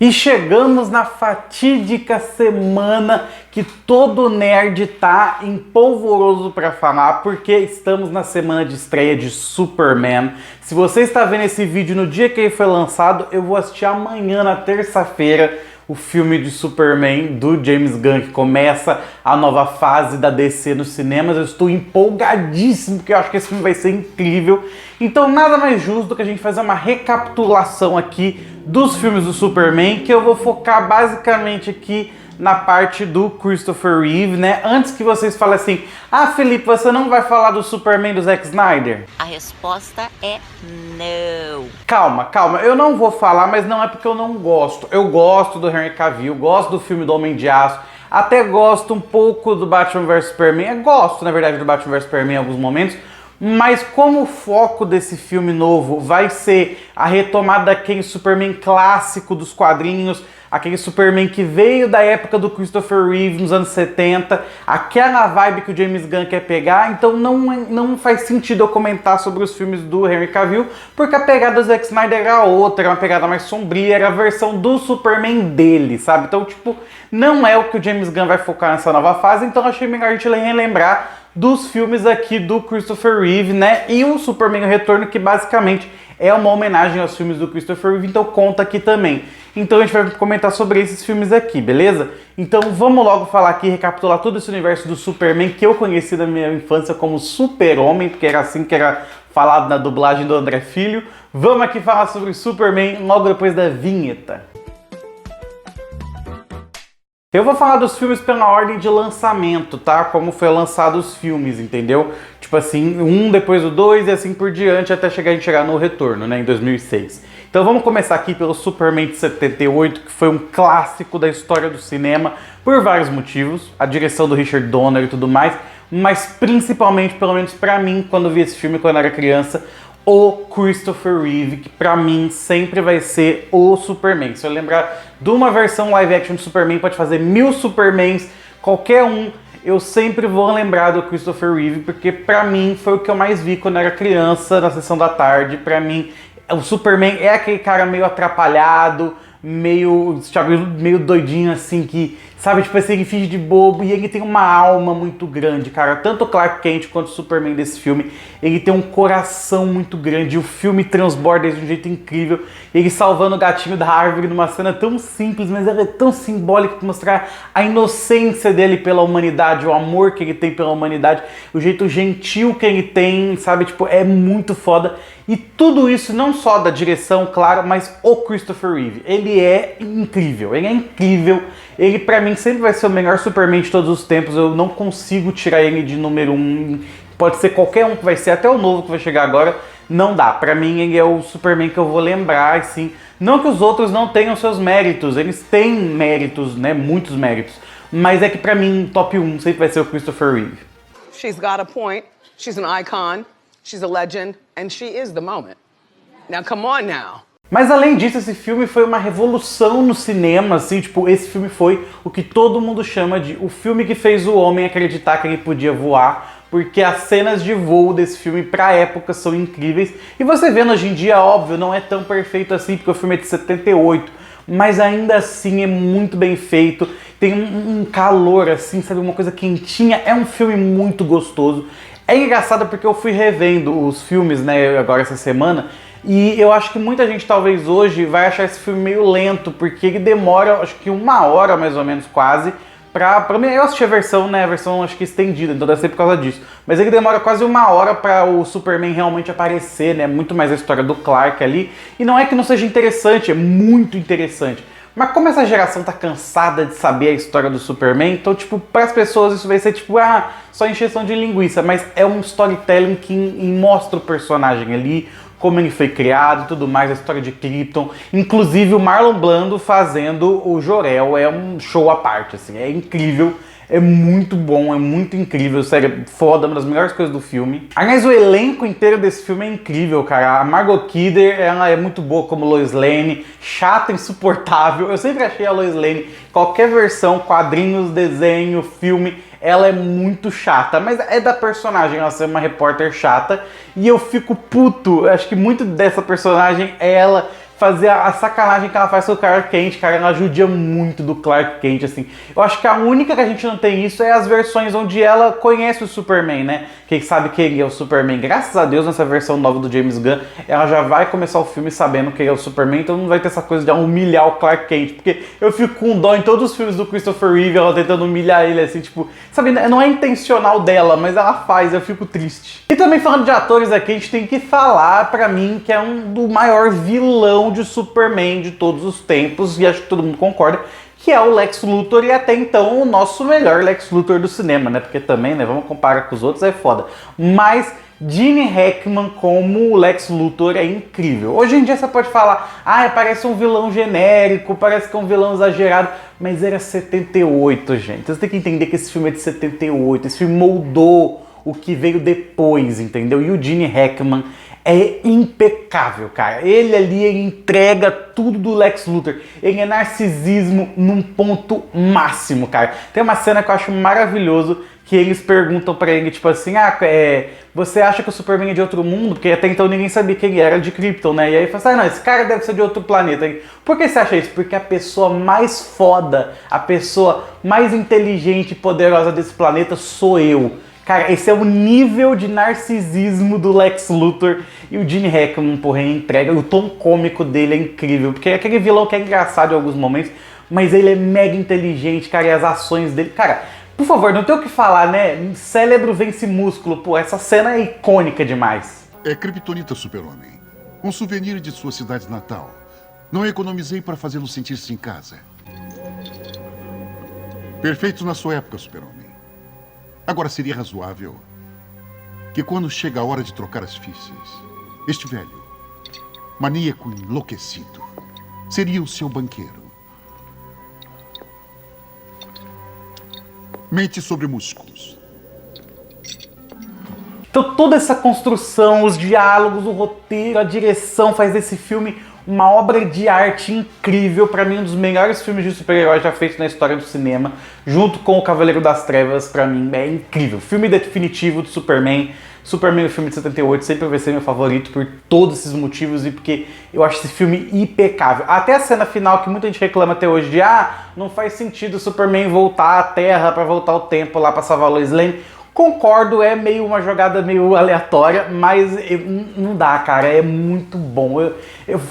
E chegamos na fatídica semana que todo nerd tá empolvoroso para falar, porque estamos na semana de estreia de Superman. Se você está vendo esse vídeo no dia que ele foi lançado, eu vou assistir amanhã, na terça-feira, o filme de Superman do James Gunn, que começa a nova fase da DC nos cinemas. Eu estou empolgadíssimo, porque eu acho que esse filme vai ser incrível. Então nada mais justo do que a gente fazer uma recapitulação aqui dos filmes do Superman, que eu vou focar basicamente aqui na parte do Christopher Reeve, né? Antes que vocês falem assim, ah, Felipe, você não vai falar do Superman do Zack Snyder? A resposta é não. Calma, eu não vou falar, mas não é porque eu não gosto. Eu gosto do Henry Cavill, gosto do filme do Homem de Aço, até gosto um pouco do Batman vs Superman. Eu gosto, na verdade, do Batman vs Superman em alguns momentos, mas como o foco desse filme novo vai ser a retomada daquele Superman clássico dos quadrinhos, aquele Superman que veio da época do Christopher Reeve nos anos 70, aquela vibe que o James Gunn quer pegar, então não faz sentido eu comentar sobre os filmes do Henry Cavill, porque a pegada do Zack Snyder era outra, era uma pegada mais sombria, era a versão do Superman dele, sabe? Então, tipo, não é o que o James Gunn vai focar nessa nova fase, então eu achei melhor a gente relembrar dos filmes aqui do Christopher Reeve, né? E o Superman Retorno, que basicamente é uma homenagem aos filmes do Christopher Reeve, então conta aqui também. Então a gente vai comentar sobre esses filmes aqui, beleza? Então vamos logo falar aqui, recapitular todo esse universo do Superman que eu conheci da minha infância como Super-Homem, porque era assim que era falado na dublagem do André Filho. Vamos aqui falar sobre Superman logo depois da vinheta. Eu vou falar dos filmes pela ordem de lançamento, tá? Como foi lançado os filmes, entendeu? Tipo assim, um depois do dois e assim por diante até a gente chegar no Retorno, né? Em 2006. Então vamos começar aqui pelo Superman de 78, que foi um clássico da história do cinema por vários motivos. A direção do Richard Donner e tudo mais, mas principalmente, pelo menos pra mim, quando eu vi esse filme quando eu era criança, o Christopher Reeve, que pra mim sempre vai ser o Superman. Se eu lembrar de uma versão live action de Superman, pode fazer 1000 Supermans, qualquer um, eu sempre vou lembrar do Christopher Reeve, porque pra mim foi o que eu mais vi quando eu era criança, na sessão da tarde. Pra mim, o Superman é aquele cara meio atrapalhado, meio doidinho assim, que, sabe, tipo assim, ele finge de bobo e ele tem uma alma muito grande, cara. Tanto o Clark Kent quanto o Superman desse filme, ele tem um coração muito grande, e o filme transborda isso de um jeito incrível. Ele salvando o gatinho da árvore numa cena tão simples, mas ela é tão simbólica para mostrar a inocência dele pela humanidade, o amor que ele tem pela humanidade, o jeito gentil que ele tem, sabe, tipo, é muito foda. E tudo isso não só da direção, claro, mas o Christopher Reeve. Ele é incrível, ele pra mim sempre vai ser o melhor Superman de todos os tempos. Eu não consigo tirar ele de número 1, pode ser qualquer um que vai ser, até o novo que vai chegar agora, não dá. Pra mim ele é o Superman que eu vou lembrar, assim. Não que os outros não tenham seus méritos, eles têm méritos, né, muitos méritos. Mas é que pra mim, top 1 sempre vai ser o Christopher Reeve. She's got a point, she's an icon, she's a legend, and she is the moment. Now come on now. Mas além disso, esse filme foi uma revolução no cinema, assim, tipo, esse filme foi o que todo mundo chama de o filme que fez o homem acreditar que ele podia voar, porque as cenas de voo desse filme pra época são incríveis. E você vendo hoje em dia, óbvio, não é tão perfeito assim, porque o filme é de 78, mas ainda assim é muito bem feito, tem um calor, assim, sabe, uma coisa quentinha, é um filme muito gostoso. É engraçado porque eu fui revendo os filmes, né, agora essa semana, e eu acho que muita gente talvez hoje vai achar esse filme meio lento, porque ele demora, acho que 1 hora mais ou menos quase, pra mim, eu assisti a versão, né, a versão acho que estendida, então deve ser por causa disso. Mas ele demora quase 1 hora pra o Superman realmente aparecer, né, muito mais a história do Clark ali. E não é que não seja interessante, é muito interessante. Mas como essa geração tá cansada de saber a história do Superman, então, tipo, pras pessoas isso vai ser tipo, só encheção de linguiça. Mas é um storytelling que mostra o personagem ali, como ele foi criado e tudo mais, a história de Krypton. Inclusive o Marlon Brando fazendo o Jor-El é um show à parte, assim, é incrível. É muito bom, é muito incrível, sério, foda, uma das melhores coisas do filme. Aliás, o elenco inteiro desse filme é incrível, cara. A Margot Kidder, ela é muito boa como Lois Lane, chata, insuportável. Eu sempre achei a Lois Lane, qualquer versão, quadrinhos, desenho, filme, ela é muito chata, mas é da personagem ela ser uma repórter chata, e eu fico puto, acho que muito dessa personagem é ela fazer a sacanagem que ela faz com o Clark Kent, cara, ela judia muito do Clark Kent, assim. Eu acho que a única que a gente não tem isso é as versões onde ela conhece o Superman, né? Quem sabe quem é o Superman. Graças a Deus, nessa versão nova do James Gunn, ela já vai começar o filme sabendo quem é o Superman, então não vai ter essa coisa de humilhar o Clark Kent, porque eu fico com dó em todos os filmes do Christopher Reeve, ela tentando humilhar ele, assim, tipo, sabe, não é intencional dela, mas ela faz, eu fico triste. E também falando de atores aqui, a gente tem que falar, pra mim, que é um do maior vilão de Superman de todos os tempos, e acho que todo mundo concorda, que é o Lex Luthor, e até então o nosso melhor Lex Luthor do cinema, né? Porque também, né, vamos comparar com os outros, é foda. Mas Gene Hackman como Lex Luthor é incrível. Hoje em dia você pode falar, parece um vilão genérico, parece que é um vilão exagerado, mas era 78, gente. Você tem que entender que esse filme é de 78, esse filme moldou o que veio depois, entendeu? E o Gene Hackman é impecável, cara. Ele ali ele entrega tudo do Lex Luthor. Ele é narcisismo num ponto máximo, cara. Tem uma cena que eu acho maravilhoso, que eles perguntam pra ele, tipo assim, você acha que o Superman é de outro mundo? Porque até então ninguém sabia quem ele era, de Krypton, né? E aí ele fala assim, não, esse cara deve ser de outro planeta. Aí, por que você acha isso? Porque a pessoa mais foda, a pessoa mais inteligente e poderosa desse planeta sou eu. Cara, esse é o nível de narcisismo do Lex Luthor, e o Gene Hackman, porra, entrega. O tom cômico dele é incrível, porque é aquele vilão que é engraçado em alguns momentos, mas ele é mega inteligente, cara, e as ações dele... Cara, por favor, não tem o que falar, né? Cérebro vence músculo, pô, essa cena é icônica demais. É Kryptonita, Super-Homem. Um souvenir de sua cidade natal. Não economizei para fazê-lo sentir-se em casa. Perfeito na sua época, Super-Homem. Agora seria razoável que quando chega a hora de trocar as fichas, este velho, maníaco enlouquecido, seria o seu banqueiro. Mente sobre músculos. Então toda essa construção, os diálogos, o roteiro, a direção faz desse filme uma obra de arte incrível. Pra mim, um dos melhores filmes de super-heróis já feitos na história do cinema, junto com O Cavaleiro das Trevas. Pra mim é incrível. Filme definitivo do Superman. Superman, o filme de 78, sempre vai ser meu favorito por todos esses motivos e porque eu acho esse filme impecável. Até a cena final, que muita gente reclama até hoje de não faz sentido o Superman voltar à Terra pra voltar o tempo lá pra salvar a Lois Lane. Concordo, é meio uma jogada meio aleatória, mas não dá, cara, é muito bom.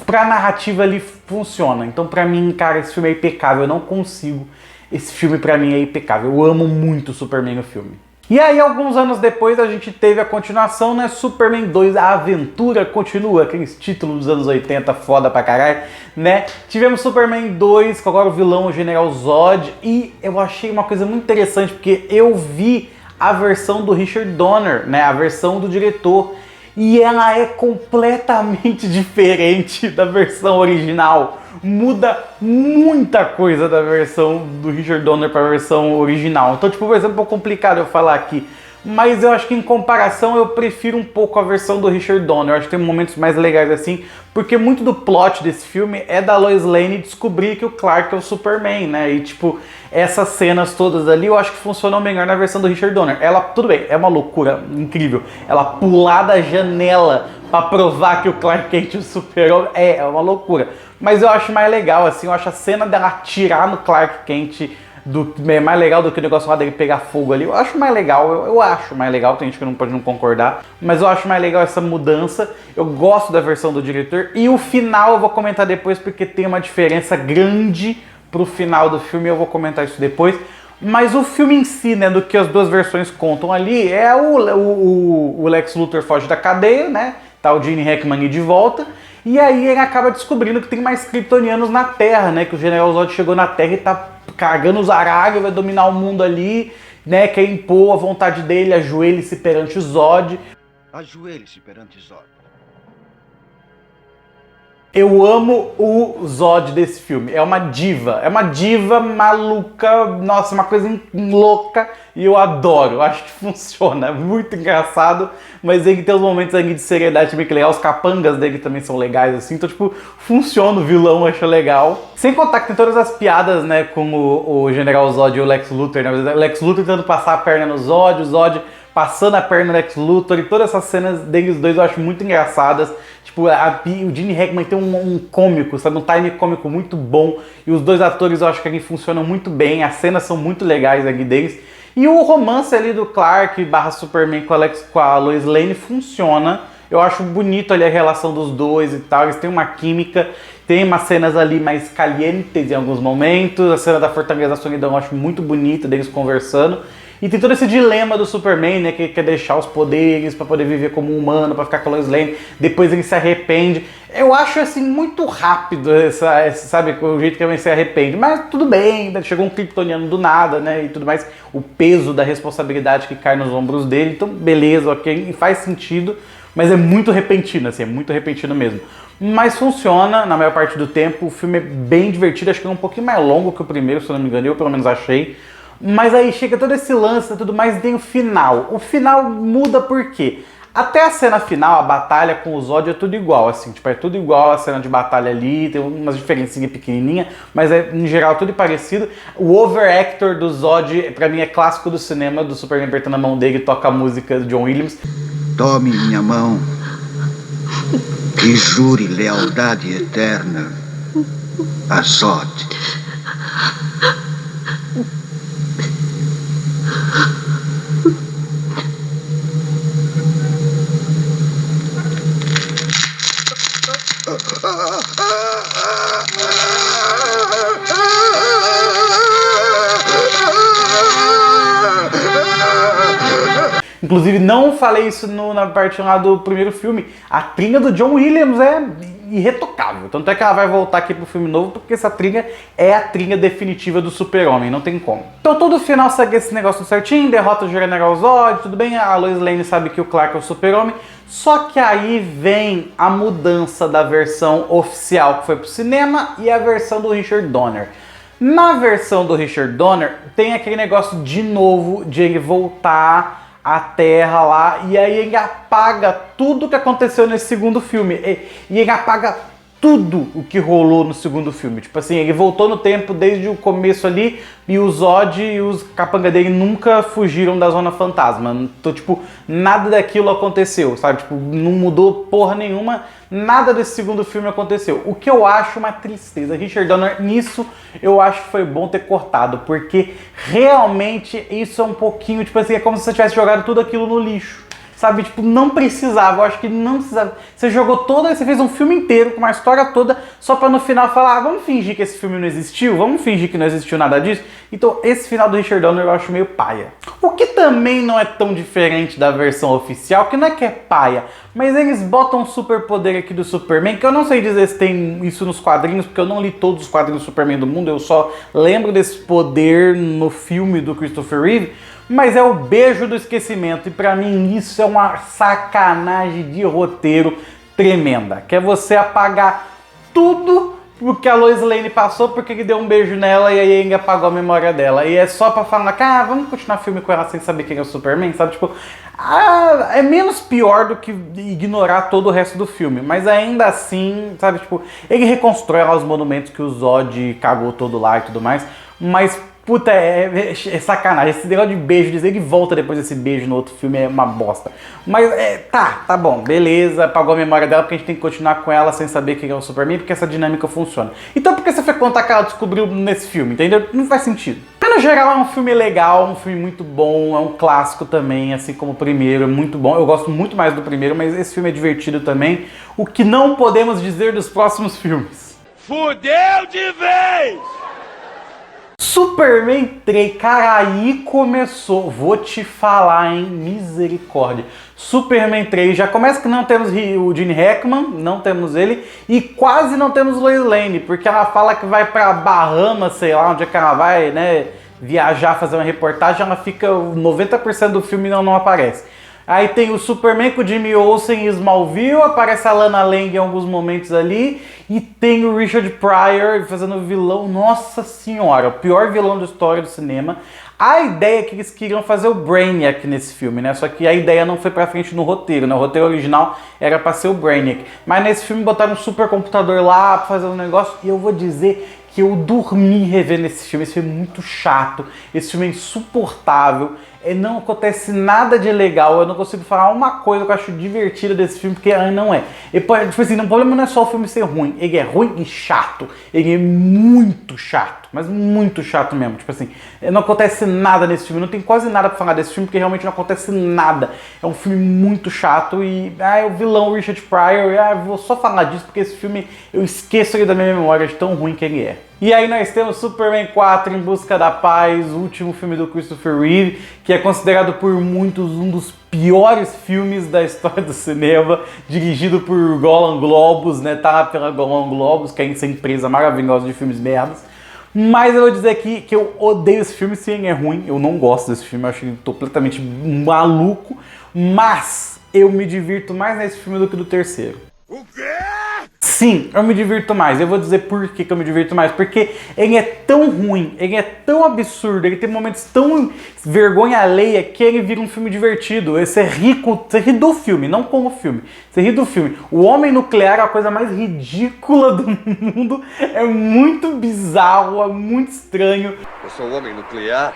Pra narrativa ali funciona. Então pra mim, cara, esse filme é impecável, eu não consigo. Esse filme pra mim é impecável, eu amo muito o Superman, o filme. E aí, alguns anos depois, a gente teve a continuação, né? Superman 2, A Aventura Continua, aqueles títulos dos anos 80, foda pra caralho, né? Tivemos Superman 2, com agora o vilão, o General Zod, e eu achei uma coisa muito interessante, porque eu vi a versão do Richard Donner, né? A versão do diretor, e ela é completamente diferente da versão original. Muda muita coisa da versão do Richard Donner para a versão original. Então, tipo, vai ser um pouco complicado eu falar aqui. Mas eu acho que em comparação eu prefiro um pouco a versão do Richard Donner. Eu acho que tem momentos mais legais assim, porque muito do plot desse filme é da Lois Lane descobrir que o Clark é o Superman, né? E tipo, essas cenas todas ali eu acho que funcionam melhor na versão do Richard Donner. Ela, tudo bem, é uma loucura incrível. Ela pular da janela pra provar que o Clark Kent é o Super-Homem é uma loucura. Mas eu acho mais legal, assim, eu acho a cena dela atirar no Clark Kent mais legal do que o negócio lá dele pegar fogo ali. Eu acho mais legal, eu acho mais legal, tem gente que não pode não concordar, mas eu acho mais legal essa mudança. Eu gosto da versão do diretor, e o final eu vou comentar depois, porque tem uma diferença grande pro final do filme, eu vou comentar isso depois. Mas o filme em si, né, do que as duas versões contam ali, é o Lex Luthor foge da cadeia, né, tá o Gene Hackman aí de volta, e aí ele acaba descobrindo que tem mais kryptonianos na Terra, né, que o General Zod chegou na Terra e tá cagando os aralhos, vai dominar o mundo ali, né, quer impor a vontade dele, ajoelhe-se perante o Zod. Ajoelhe-se perante Zod. Eu amo o Zod desse filme, é uma diva maluca, nossa, uma coisa louca, e eu adoro, eu acho que funciona, é muito engraçado, mas ele tem uns momentos ali de seriedade bem legal, os capangas dele também são legais, assim, então tipo, funciona, o vilão eu acho legal. Sem contar que tem todas as piadas, né, com o General Zod e o Lex Luthor, né, o Lex Luthor tentando passar a perna no Zod, o Zod passando a perna no Lex Luthor, e todas essas cenas deles dois eu acho muito engraçadas. Tipo, o Gene Hackman tem um cômico, sabe? Um time cômico muito bom. E os dois atores eu acho que ali funcionam muito bem. As cenas são muito legais ali deles. E o romance ali do Clark / Superman com a Lois Lane funciona. Eu acho bonito ali a relação dos dois e tal. Eles têm uma química. Tem umas cenas ali mais calientes em alguns momentos. A cena da Fortaleza da Solidão eu acho muito bonita, deles conversando. E tem todo esse dilema do Superman, né, que quer deixar os poderes pra poder viver como um humano, pra ficar com a Lois Lane. Depois ele se arrepende. Eu acho, assim, muito rápido, sabe, o jeito que ele se arrepende. Mas tudo bem, chegou um kryptoniano do nada, né, e tudo mais. O peso da responsabilidade que cai nos ombros dele. Então, beleza, ok, faz sentido. Mas é muito repentino, assim, é muito repentino mesmo. Mas funciona na maior parte do tempo. O filme é bem divertido, acho que é um pouquinho mais longo que o primeiro, se eu não me engano, eu pelo menos achei. Mas aí chega todo esse lance e tudo mais, e tem o final. O final muda por quê? Até a cena final, a batalha com o Zod é tudo igual, assim, tipo, é tudo igual a cena de batalha ali, tem umas diferencinhas pequenininhas, mas é, em geral, tudo parecido. O overactor do Zod, pra mim, é clássico do cinema, do Superman apertando a mão dele e toca a música do John Williams. Tome minha mão e jure lealdade eterna a Zod. Inclusive, não falei isso na parte lá do primeiro filme. A trilha do John Williams é irretocável. Tanto é que ela vai voltar aqui pro filme novo, porque essa trilha é a trilha definitiva do Super-Homem, não tem como. Então todo final segue esse negócio certinho, derrota o General Zod, tudo bem, a Lois Lane sabe que o Clark é o Super-Homem, só que aí vem a mudança da versão oficial que foi pro cinema e a versão do Richard Donner. Na versão do Richard Donner, tem aquele negócio de novo de ele voltar a Terra lá, e aí ele apaga tudo que aconteceu nesse segundo filme. E ele apaga tudo o que rolou no segundo filme. Tipo assim, ele voltou no tempo desde o começo ali, e o Zod e os capanga dele nunca fugiram da Zona Fantasma. Então, tipo, nada daquilo aconteceu, sabe? Tipo, não mudou porra nenhuma, nada desse segundo filme aconteceu. O que eu acho uma tristeza. Richard Donner, nisso, eu acho que foi bom ter cortado, porque realmente isso é um pouquinho, tipo assim, é como se você tivesse jogado tudo aquilo no lixo. Sabe, tipo, não precisava, eu acho que não precisava. Você jogou toda, você fez um filme inteiro, com uma história toda, só pra no final falar, vamos fingir que esse filme não existiu, vamos fingir que não existiu nada disso. Então, esse final do Richard Donner eu acho meio paia. O que também não é tão diferente da versão oficial, que não é que é paia, mas eles botam um superpoder aqui do Superman, que eu não sei dizer se tem isso nos quadrinhos, porque eu não li todos os quadrinhos do Superman do mundo, eu só lembro desse poder no filme do Christopher Reeve. Mas é o beijo do esquecimento, e pra mim isso é uma sacanagem de roteiro tremenda. Que é você apagar tudo o que a Lois Lane passou porque ele deu um beijo nela e aí ele apagou a memória dela. E é só pra falar, vamos continuar filme com ela sem saber quem é o Superman, sabe? Tipo, é menos pior do que ignorar todo o resto do filme. Mas ainda assim, sabe? Tipo, ele reconstrói lá os monumentos que o Zod cagou todo lá e tudo mais, mas puta, é sacanagem. Esse negócio de beijo, dizer que volta depois desse beijo no outro filme é uma bosta. Mas tá bom, beleza, apagou a memória dela porque a gente tem que continuar com ela sem saber quem é o Superman, porque essa dinâmica funciona. Então por que você foi contar que ela descobriu nesse filme, entendeu? Não faz sentido. Mas no geral é um filme legal, um filme muito bom, é um clássico também, assim como o primeiro, é muito bom. Eu gosto muito mais do primeiro, mas esse filme é divertido também. O que não podemos dizer dos próximos filmes. Fudeu de vez! Superman 3, cara, aí começou, vou te falar, hein, misericórdia. Superman 3, já começa que não temos o Gene Hackman, não temos ele, e quase não temos Lois Lane, porque ela fala que vai pra Bahamas, sei lá, onde é que ela vai, né, viajar, fazer uma reportagem, ela fica, 90% do filme não aparece. Aí tem o Superman com o Jimmy Olsen em Smallville, aparece a Lana Lang em alguns momentos ali, e tem o Richard Pryor fazendo vilão, nossa senhora, o pior vilão da história do cinema. A ideia é que eles queriam fazer o Brainiac nesse filme, né? Só que a ideia não foi pra frente no roteiro, né? O roteiro original era pra ser o Brainiac. Mas nesse filme botaram um supercomputador lá pra fazer um negócio, e eu vou dizer que eu dormi revendo esse filme é muito chato, esse filme é insuportável, não acontece nada de legal, eu não consigo falar uma coisa que eu acho divertida desse filme, porque não é. E, tipo assim, o problema não é só o filme ser ruim, ele é ruim e chato, ele é muito chato, mas muito chato mesmo, tipo assim, não acontece nada nesse filme, não tem quase nada pra falar desse filme, porque realmente não acontece nada, é um filme muito chato e, o vilão Richard Pryor, eu vou só falar disso porque esse filme, eu esqueço ele da minha memória de tão ruim que ele é. E aí nós temos Superman 4 Em Busca da Paz, o último filme do Christopher Reeve, que é considerado por muitos um dos piores filmes da história do cinema, dirigido por Golan Globus, né, tá pela Golan Globus, que é essa empresa maravilhosa de filmes merdas. Mas eu vou dizer aqui que eu odeio esse filme, sim, é ruim, eu não gosto desse filme, eu acho ele completamente maluco, mas eu me divirto mais nesse filme do que do terceiro. O quê? Sim, eu me divirto mais. Eu vou dizer por que eu me divirto mais. Porque ele é tão ruim, ele é tão absurdo, ele tem momentos tão vergonha alheia que ele vira um filme divertido. Você ri do filme, não com o filme. Você ri do filme. O Homem Nuclear é a coisa mais ridícula do mundo. É muito bizarro, é muito estranho. Eu sou um homem nuclear.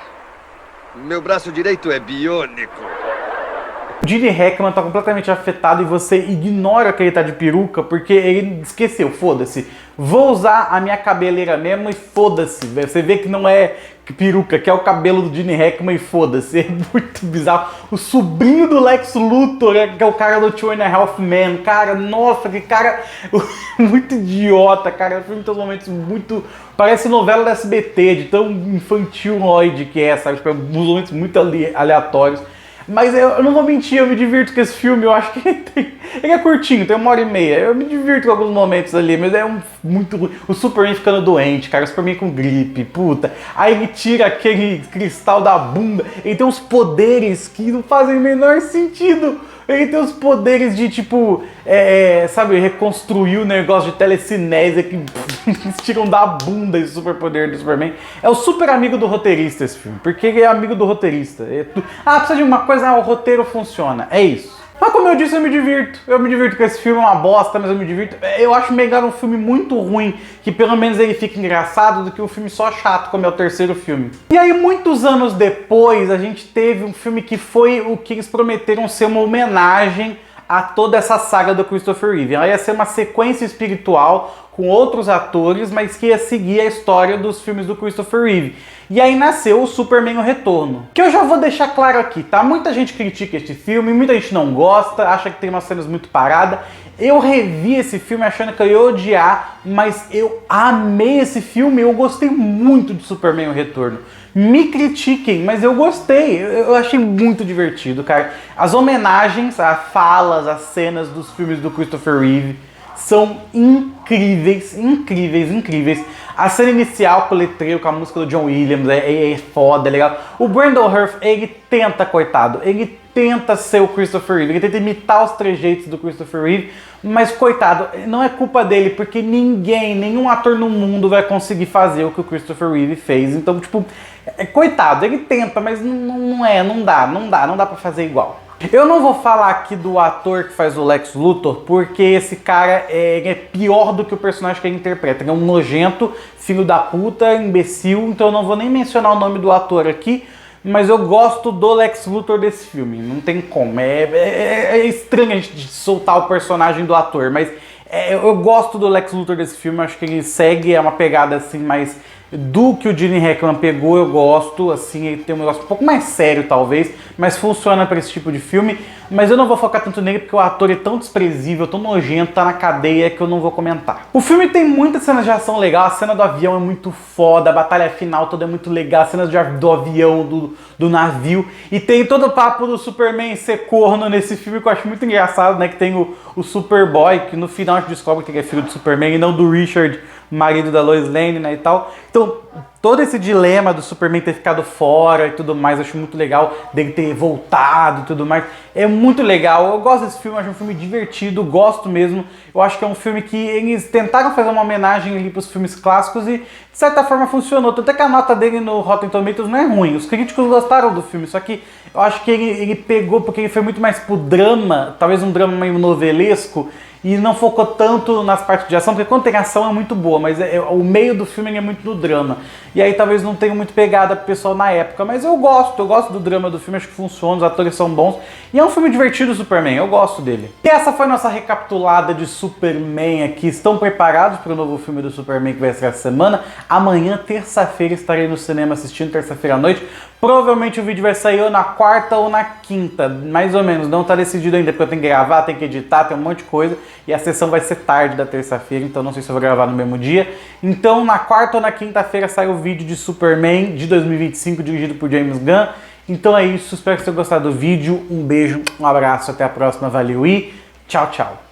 Meu braço direito é biônico. O Gene Hackman tá completamente afetado e você ignora que ele tá de peruca porque ele esqueceu, foda-se. Vou usar a minha cabeleira mesmo e foda-se. Você vê que não é peruca, que é o cabelo do Gene Hackman e foda-se. É muito bizarro. O sobrinho do Lex Luthor, que é o cara do Two and a Half Men. Cara, nossa, que cara muito idiota, cara. O filme tem uns momentos muito... Parece novela da SBT, de tão infantiloide que é, sabe? Tipo, uns momentos muito aleatórios. Mas eu não vou mentir, eu me divirto com esse filme, eu acho que ele é curtinho, tem 1h30, eu me divirto com alguns momentos ali, mas é muito ruim. O Superman ficando doente, cara, o Superman com gripe, puta. Aí ele tira aquele cristal da bunda, ele tem uns poderes que não fazem o menor sentido. Ele tem os poderes de, tipo, sabe, reconstruir o negócio de telecinésia que eles tiram da bunda esse superpoder do Superman. É o super amigo do roteirista esse filme, porque ele é amigo do roteirista. Precisa de uma coisa, o roteiro funciona, é isso. Mas como eu disse, eu me divirto com esse filme, é uma bosta, mas eu me divirto. Eu acho melhor um filme muito ruim, que pelo menos ele fica engraçado, do que um filme só chato, como é o terceiro filme. E aí, muitos anos depois, a gente teve um filme que foi o que eles prometeram ser uma homenagem a toda essa saga do Christopher Reeve. Ela ia ser uma sequência espiritual com outros atores, mas que ia seguir a história dos filmes do Christopher Reeve. E aí nasceu o Superman O Retorno. Que eu já vou deixar claro aqui, tá? Muita gente critica este filme, muita gente não gosta, acha que tem umas cenas muito paradas. Eu revi esse filme achando que eu ia odiar, mas eu amei esse filme, eu gostei muito de Superman O Retorno. Me critiquem, mas eu gostei, eu achei muito divertido, cara. As homenagens, as falas, as cenas dos filmes do Christopher Reeve são incríveis, incríveis, incríveis. A cena inicial com o letreiro, com a música do John Williams, é foda, é legal. O Brandon Routh, ele tenta, coitado, ele tenta ser o Christopher Reeve, ele tenta imitar os trejeitos do Christopher Reeve, mas coitado, não é culpa dele, porque nenhum ator no mundo vai conseguir fazer o que o Christopher Reeve fez. Então, tipo, coitado, ele tenta, mas não dá pra fazer igual. Eu não vou falar aqui do ator que faz o Lex Luthor, porque esse cara é pior do que o personagem que ele interpreta. Ele é um nojento, filho da puta, imbecil, então eu não vou nem mencionar o nome do ator aqui, mas eu gosto do Lex Luthor desse filme, não tem como. É estranho a gente soltar o personagem do ator, mas eu gosto do Lex Luthor desse filme, acho que ele segue uma pegada assim mais... Do que o Gene Hackman pegou, eu gosto, assim, ele tem um negócio um pouco mais sério, talvez, mas funciona para esse tipo de filme. Mas eu não vou focar tanto nele porque o ator é tão desprezível, tão nojento, tá na cadeia que eu não vou comentar. O filme tem muitas cenas de ação legal, a cena do avião é muito foda, a batalha final toda é muito legal, as cenas do avião, do navio. E tem todo o papo do Superman ser corno nesse filme que eu acho muito engraçado, né? Que tem o Superboy, que no final a gente descobre que ele é filho do Superman e não do Richard, marido da Lois Lane, né, e tal. Então, todo esse dilema do Superman ter ficado fora e tudo mais, eu acho muito legal, dele ter voltado e tudo mais. É muito legal, eu gosto desse filme, acho um filme divertido, gosto mesmo. Eu acho que é um filme que eles tentaram fazer uma homenagem ali pros filmes clássicos e, de certa forma, funcionou. Tanto é que a nota dele no Rotten Tomatoes não é ruim. Os críticos gostaram do filme, só que eu acho que ele pegou porque ele foi muito mais pro drama, talvez um drama meio novelesco, e não focou tanto nas partes de ação, porque quando tem ação é muito boa, mas o meio do filme é muito do drama. E aí talvez não tenha muito pegada pro pessoal na época, mas eu gosto do drama do filme, acho que funciona, os atores são bons. E é um filme divertido, o Superman, eu gosto dele. E essa foi a nossa recapitulada de Superman aqui. Estão preparados para o novo filme do Superman que vai estrear essa semana? Amanhã, terça-feira, estarei no cinema assistindo, terça-feira à noite. Provavelmente o vídeo vai sair ou na quarta ou na quinta, mais ou menos. Não tá decidido ainda, porque eu tenho que gravar, tenho que editar, tem um monte de coisa. E a sessão vai ser tarde da terça-feira, então não sei se eu vou gravar no mesmo dia. Então, na quarta ou na quinta-feira sai o vídeo de Superman de 2025, dirigido por James Gunn. Então é isso, espero que você tenha gostado do vídeo. Um beijo, um abraço, até a próxima, valeu e tchau, tchau.